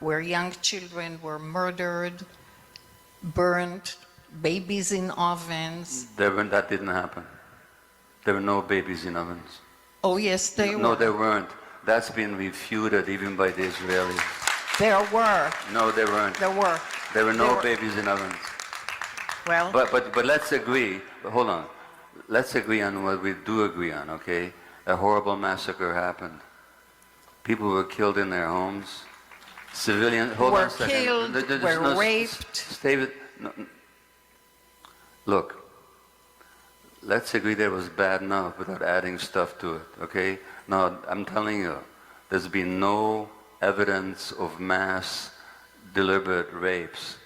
where young children were murdered, burned, babies in ovens. That didn't happen. There were no babies in ovens. Oh yes, they were. No, there weren't. That's been refuted even by the Israelis. There were. No, there weren't. There were. There were no babies in ovens. Well. But let's agree. Hold on. Let's agree on what we do agree on. Okay, a horrible massacre happened. People were killed in their homes. Civilians. Hold on a second. Killed. Were raped. David, no. Look. Let's agree that it was bad enough without adding stuff to it. Okay. Now I'm telling you, there's been no evidence of mass deliberate rapes.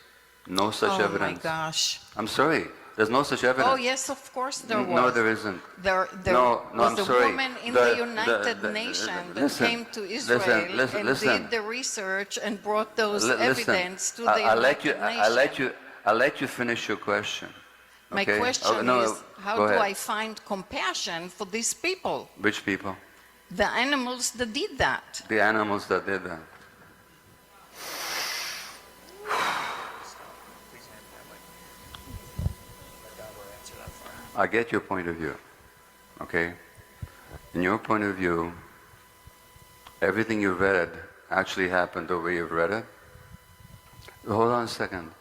No such evidence. Oh my gosh. I'm sorry. There's no such evidence. Oh yes, of course there was. No, there isn't. There no, was I'm a sorry. woman in the United Nations that came to Israel and did the research and brought those evidence to the United Nations. I'll let you finish your question. My okay? question is, how do I find compassion for these people? Which people? The animals that did that. The animals that did that. I get your point of view, okay? In your point of view, everything you read actually happened the way you've read it. Hold on a second.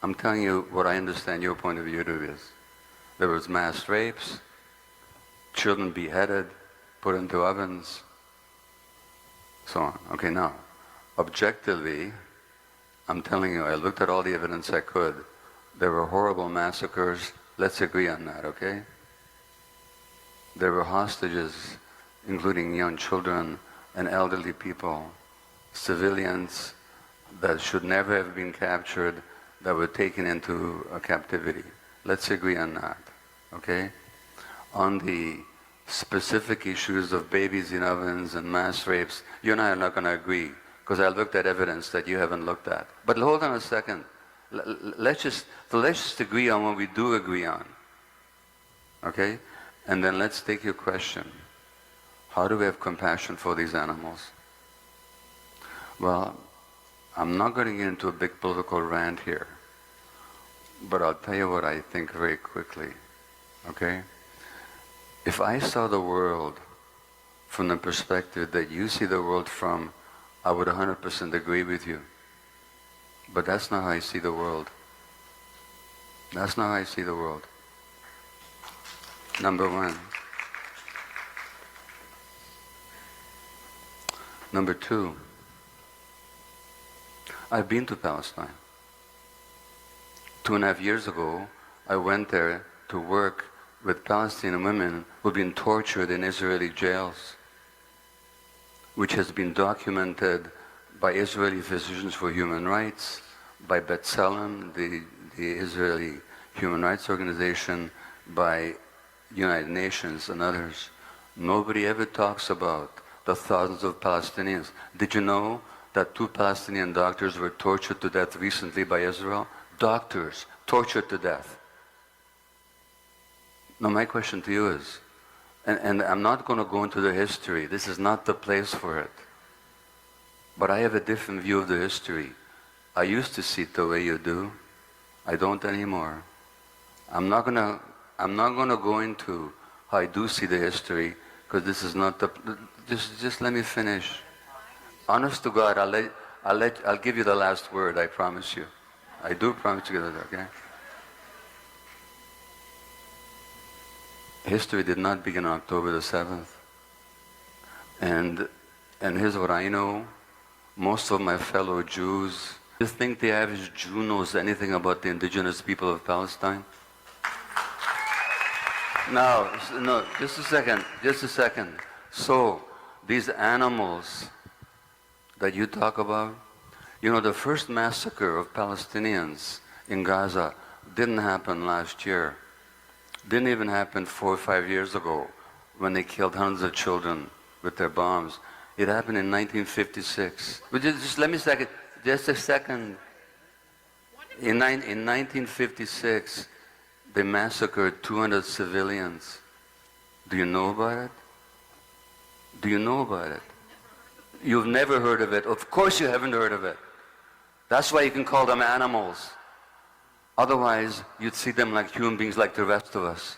I'm telling you what I understand your point of view to is. There was mass rapes, children beheaded, put into ovens, so on. Okay, now, objectively, I'm telling you, I looked at all the evidence I could. There were horrible massacres. Let's agree on that, okay? There were hostages, including young children and elderly people, civilians that should never have been captured, that were taken into captivity. Let's agree on that, okay? On the specific issues of babies in ovens and mass rapes, you and I are not going to agree, because I looked at evidence that you haven't looked at. But hold on a second. Let's just agree on what we do agree on, okay? And then let's take your question. How do we have compassion for these animals? Well, I'm not going to get into a big political rant here, but I'll tell you what I think very quickly, okay? If I saw the world from the perspective that you see the world from, I would 100% agree with you. But that's not how I see the world. That's not how I see the world. Number one. Number two, I've been to Palestine. 2.5 years ago, I went there to work with Palestinian women who've been tortured in Israeli jails, which has been documented by Israeli Physicians for Human Rights, by B'Tselem, the Israeli human rights organization, by United Nations and others. Nobody ever talks about the thousands of Palestinians. Did you know that 2 Palestinian doctors were tortured to death recently by Israel? Doctors tortured to death. Now my question to you is, and I'm not going to go into the history, this is not the place for it, but I have a different view of the history. I used to see it the way you do. I don't anymore. I'm not gonna go into how I do see the history, because this is not the. Just let me finish. Honest to God, I'll give you the last word. I promise you. I do promise you that. Okay. History did not begin on October the 7th. And here's what I know. Most of my fellow Jews, do you think the average Jew knows anything about the indigenous people of Palestine? No, just a second. So, these animals that you talk about, you know, the first massacre of Palestinians in Gaza didn't happen last year. Didn't even happen 4 or 5 years ago when they killed hundreds of children with their bombs. It happened in 1956. But just let me just a second. In 1956, they massacred 200 civilians. Do you know about it? Do you know about it? You've never heard of it. Of course you haven't heard of it. That's why you can call them animals. Otherwise, you'd see them like human beings like the rest of us.